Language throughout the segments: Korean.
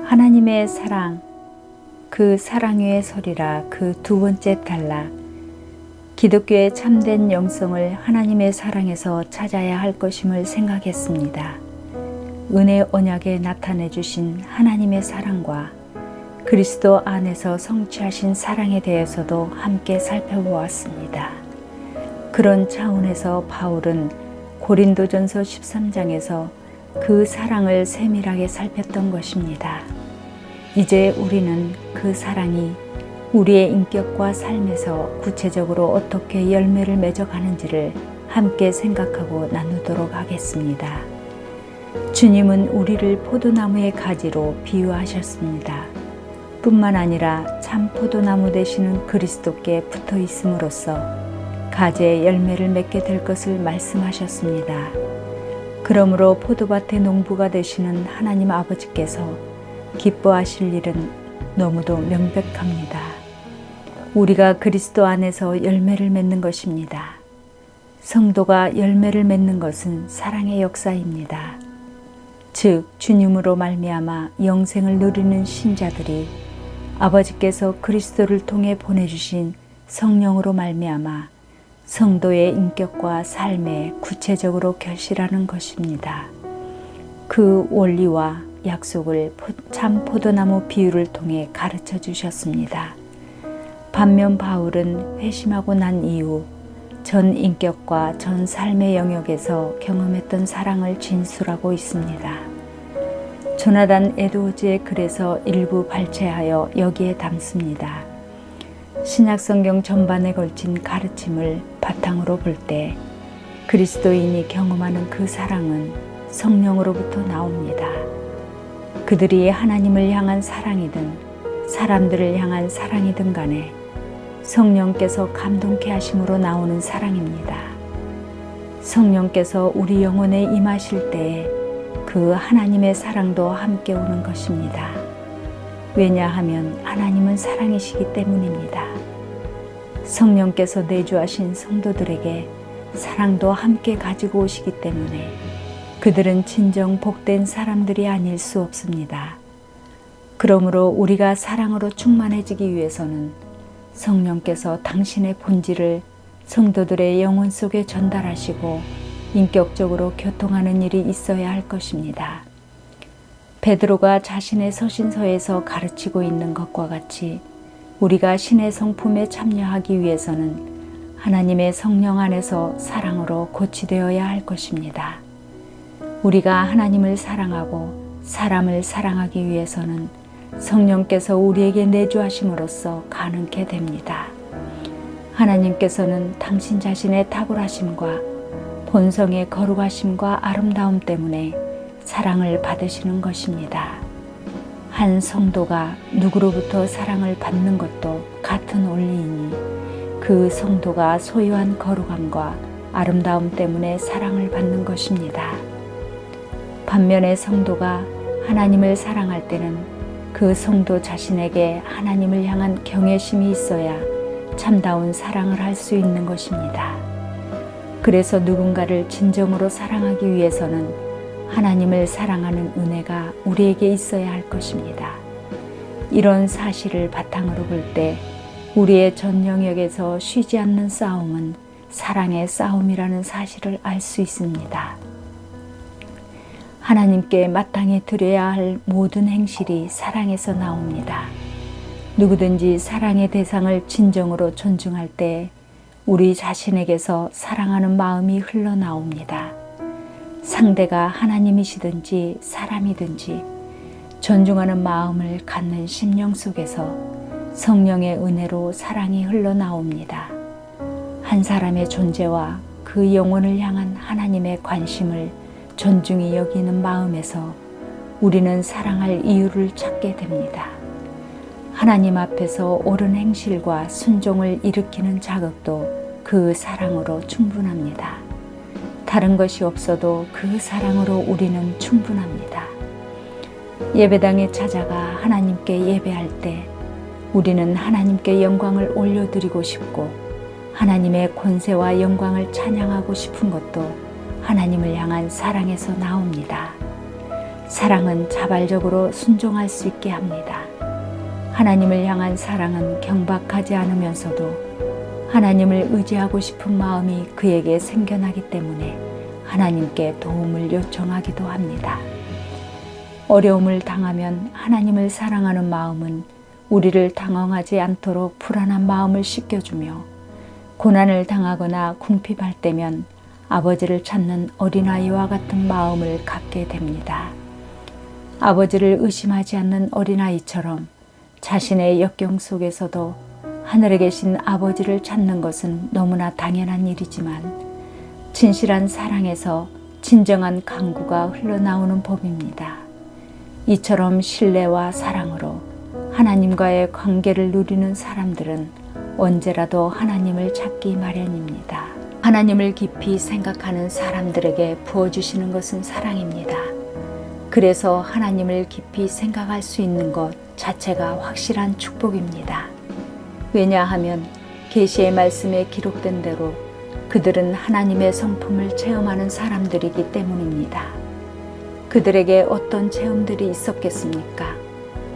하나님의 사랑, 그 사랑 위의 소리라. 그 두 번째 단락. 기독교의 참된 영성을 하나님의 사랑에서 찾아야 할 것임을 생각했습니다. 은혜 언약에 나타내 주신 하나님의 사랑과 그리스도 안에서 성취하신 사랑에 대해서도 함께 살펴보았습니다. 그런 차원에서 바울은 고린도전서 13장에서 그 사랑을 세밀하게 살폈던 것입니다. 이제 우리는 그 사랑이 우리의 인격과 삶에서 구체적으로 어떻게 열매를 맺어가는지를 함께 생각하고 나누도록 하겠습니다. 주님은 우리를 포도나무의 가지로 비유하셨습니다. 뿐만 아니라 참 포도나무 되시는 그리스도께 붙어 있음으로써 가지의 열매를 맺게 될 것을 말씀하셨습니다. 그러므로 포도밭의 농부가 되시는 하나님 아버지께서 기뻐하실 일은 너무도 명백합니다. 우리가 그리스도 안에서 열매를 맺는 것입니다. 성도가 열매를 맺는 것은 사랑의 역사입니다. 즉 주님으로 말미암아 영생을 누리는 신자들이 아버지께서 그리스도를 통해 보내주신 성령으로 말미암아 성도의 인격과 삶에 구체적으로 결실하는 것입니다. 그 원리와 약속을 참 포도나무 비유를 통해 가르쳐 주셨습니다. 반면 바울은 회심하고 난 이후 전 인격과 전 삶의 영역에서 경험했던 사랑을 진술하고 있습니다. 조나단 에드워즈의 글에서 일부 발췌하여 여기에 담습니다. 신약성경 전반에 걸친 가르침을 바탕으로 볼 때 그리스도인이 경험하는 그 사랑은 성령으로부터 나옵니다. 그들이 하나님을 향한 사랑이든 사람들을 향한 사랑이든 간에 성령께서 감동케 하심으로 나오는 사랑입니다. 성령께서 우리 영혼에 임하실 때에 그 하나님의 사랑도 함께 오는 것입니다. 왜냐하면 하나님은 사랑이시기 때문입니다. 성령께서 내주하신 성도들에게 사랑도 함께 가지고 오시기 때문에 그들은 진정 복된 사람들이 아닐 수 없습니다. 그러므로 우리가 사랑으로 충만해지기 위해서는 성령께서 당신의 본질을 성도들의 영혼 속에 전달하시고 인격적으로 교통하는 일이 있어야 할 것입니다. 베드로가 자신의 서신서에서 가르치고 있는 것과 같이 우리가 신의 성품에 참여하기 위해서는 하나님의 성령 안에서 사랑으로 고치되어야 할 것입니다. 우리가 하나님을 사랑하고 사람을 사랑하기 위해서는 성령께서 우리에게 내주하심으로써 가능케 됩니다. 하나님께서는 당신 자신의 탁월하심과 본성의 거룩하심과 아름다움 때문에 사랑을 받으시는 것입니다. 한 성도가 누구로부터 사랑을 받는 것도 같은 원리이니 그 성도가 소유한 거룩함과 아름다움 때문에 사랑을 받는 것입니다. 반면에 성도가 하나님을 사랑할 때는 그 성도 자신에게 하나님을 향한 경외심이 있어야 참다운 사랑을 할 수 있는 것입니다. 그래서 누군가를 진정으로 사랑하기 위해서는 하나님을 사랑하는 은혜가 우리에게 있어야 할 것입니다. 이런 사실을 바탕으로 볼 때 우리의 전 영역에서 쉬지 않는 싸움은 사랑의 싸움이라는 사실을 알 수 있습니다. 하나님께 마땅히 드려야 할 모든 행실이 사랑에서 나옵니다. 누구든지 사랑의 대상을 진정으로 존중할 때 우리 자신에게서 사랑하는 마음이 흘러나옵니다. 상대가 하나님이시든지 사람이든지 존중하는 마음을 갖는 심령 속에서 성령의 은혜로 사랑이 흘러나옵니다. 한 사람의 존재와 그 영혼을 향한 하나님의 관심을 존중히 여기는 마음에서 우리는 사랑할 이유를 찾게 됩니다. 하나님 앞에서 옳은 행실과 순종을 일으키는 자극도 그 사랑으로 충분합니다. 다른 것이 없어도 그 사랑으로 우리는 충분합니다. 예배당에 찾아가 하나님께 예배할 때 우리는 하나님께 영광을 올려드리고 싶고 하나님의 권세와 영광을 찬양하고 싶은 것도 하나님을 향한 사랑에서 나옵니다. 사랑은 자발적으로 순종할 수 있게 합니다. 하나님을 향한 사랑은 경박하지 않으면서도 하나님을 의지하고 싶은 마음이 그에게 생겨나기 때문에 하나님께 도움을 요청하기도 합니다. 어려움을 당하면 하나님을 사랑하는 마음은 우리를 당황하지 않도록 불안한 마음을 씻겨주며, 고난을 당하거나 궁핍할 때면 아버지를 찾는 어린아이와 같은 마음을 갖게 됩니다. 아버지를 의심하지 않는 어린아이처럼 자신의 역경 속에서도 하늘에 계신 아버지를 찾는 것은 너무나 당연한 일이지만, 진실한 사랑에서 진정한 강구가 흘러나오는 법입니다. 이처럼 신뢰와 사랑으로 하나님과의 관계를 누리는 사람들은 언제라도 하나님을 찾기 마련입니다. 하나님을 깊이 생각하는 사람들에게 부어주시는 것은 사랑입니다. 그래서 하나님을 깊이 생각할 수 있는 것 자체가 확실한 축복입니다. 왜냐하면 계시의 말씀에 기록된 대로 그들은 하나님의 성품을 체험하는 사람들이기 때문입니다. 그들에게 어떤 체험들이 있었겠습니까?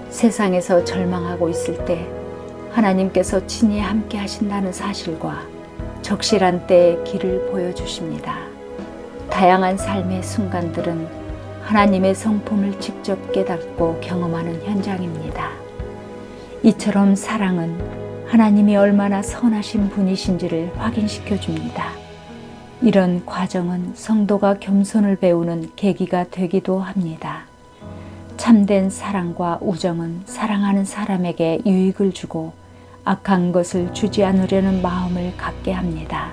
세상에서 절망하고 있을 때 하나님께서 친히 함께 하신다는 사실과 적실한 때에 길을 보여주십니다. 다양한 삶의 순간들은 하나님의 성품을 직접 깨닫고 경험하는 현장입니다. 이처럼 사랑은 하나님이 얼마나 선하신 분이신지를 확인시켜 줍니다. 이런 과정은 성도가 겸손을 배우는 계기가 되기도 합니다. 참된 사랑과 우정은 사랑하는 사람에게 유익을 주고 악한 것을 주지 않으려는 마음을 갖게 합니다.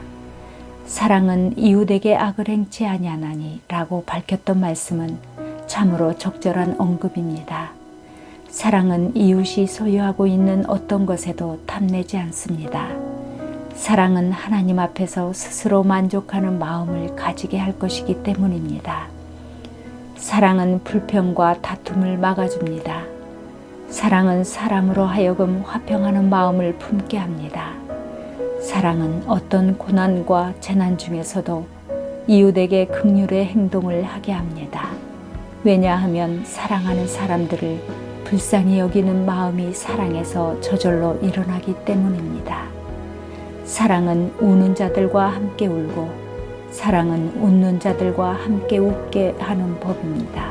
사랑은 이웃에게 악을 행치 아니하나니 라고 밝혔던 말씀은 참으로 적절한 언급입니다. 사랑은 이웃이 소유하고 있는 어떤 것에도 탐내지 않습니다. 사랑은 하나님 앞에서 스스로 만족하는 마음을 가지게 할 것이기 때문입니다. 사랑은 불평과 다툼을 막아줍니다. 사랑은 사람으로 하여금 화평하는 마음을 품게 합니다. 사랑은 어떤 고난과 재난 중에서도 이웃에게 긍휼의 행동을 하게 합니다. 왜냐하면 사랑하는 사람들을 불쌍히 여기는 마음이 사랑에서 저절로 일어나기 때문입니다. 사랑은 우는 자들과 함께 울고, 사랑은 웃는 자들과 함께 웃게 하는 법입니다.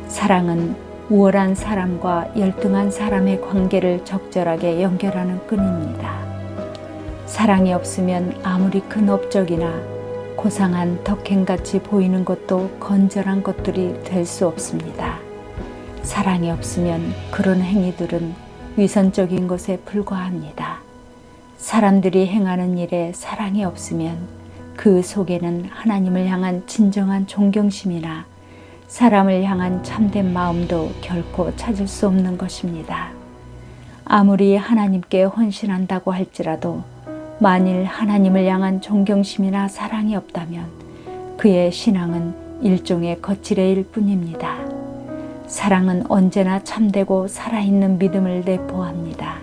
사랑은 우월한 사람과 열등한 사람의 관계를 적절하게 연결하는 끈입니다. 사랑이 없으면 아무리 큰 업적이나 고상한 덕행같이 보이는 것도 건전한 것들이 될 수 없습니다. 사랑이 없으면 그런 행위들은 위선적인 것에 불과합니다. 사람들이 행하는 일에 사랑이 없으면 그 속에는 하나님을 향한 진정한 존경심이나 사람을 향한 참된 마음도 결코 찾을 수 없는 것입니다. 아무리 하나님께 헌신한다고 할지라도 만일 하나님을 향한 존경심이나 사랑이 없다면 그의 신앙은 일종의 거칠애일 뿐입니다. 사랑은 언제나 참되고 살아있는 믿음을 내포합니다.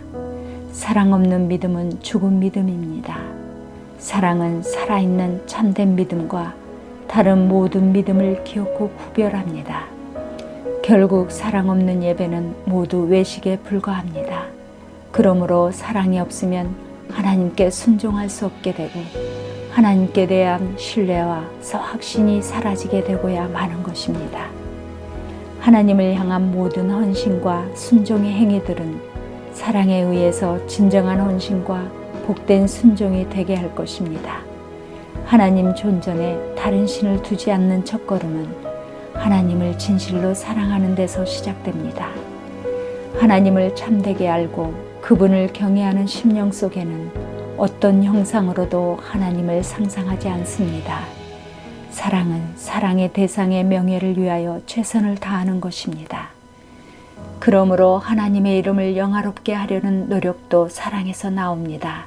사랑 없는 믿음은 죽은 믿음입니다. 사랑은 살아있는 참된 믿음과 다른 모든 믿음을 기어코 구별합니다. 결국 사랑 없는 예배는 모두 외식에 불과합니다. 그러므로 사랑이 없으면 하나님께 순종할 수 없게 되고 하나님께 대한 신뢰와 확신이 사라지게 되고야 마는 것입니다. 하나님을 향한 모든 헌신과 순종의 행위들은 사랑에 의해서 진정한 헌신과 복된 순종이 되게 할 것입니다. 하나님 존전에 다른 신을 두지 않는 첫걸음은 하나님을 진실로 사랑하는 데서 시작됩니다. 하나님을 참되게 알고 그분을 경외하는 심령 속에는 어떤 형상으로도 하나님을 상상하지 않습니다. 사랑은 사랑의 대상의 명예를 위하여 최선을 다하는 것입니다. 그러므로 하나님의 이름을 영화롭게 하려는 노력도 사랑에서 나옵니다.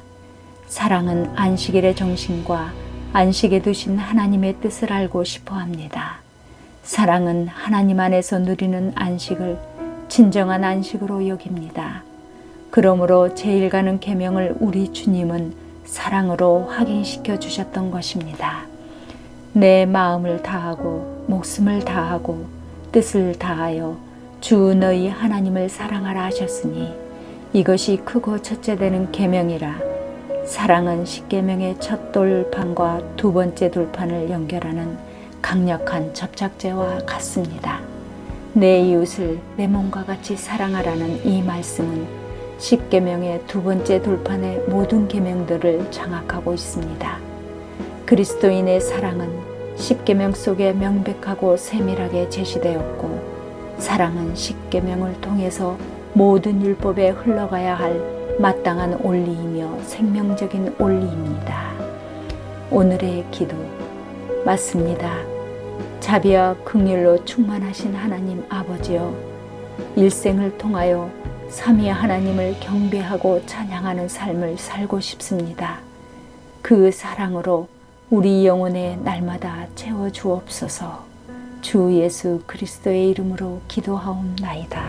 사랑은 안식일의 정신과 안식에 두신 하나님의 뜻을 알고 싶어 합니다. 사랑은 하나님 안에서 누리는 안식을 진정한 안식으로 여깁니다. 그러므로 제일 가는 계명을 우리 주님은 사랑으로 확인시켜 주셨던 것입니다. 내 마음을 다하고 목숨을 다하고 뜻을 다하여 주 너희 하나님을 사랑하라 하셨으니 이것이 크고 첫째 되는 계명이라. 사랑은 십계명의 첫 돌판과 두 번째 돌판을 연결하는 강력한 접착제와 같습니다. 내 이웃을 내 몸과 같이 사랑하라는 이 말씀은 십계명의 두 번째 돌판의 모든 계명들을 장악하고 있습니다. 그리스도인의 사랑은 십계명 속에 명백하고 세밀하게 제시되었고, 사랑은 십계명을 통해서 모든 율법에 흘러가야 할 마땅한 원리이며 생명적인 원리입니다. 오늘의 기도. 맞습니다. 자비와 긍휼로 충만하신 하나님 아버지여, 일생을 통하여 삼위 하나님을 경배하고 찬양하는 삶을 살고 싶습니다. 그 사랑으로 우리 영혼에 날마다 채워주옵소서. 주 예수 그리스도의 이름으로 기도하옵나이다.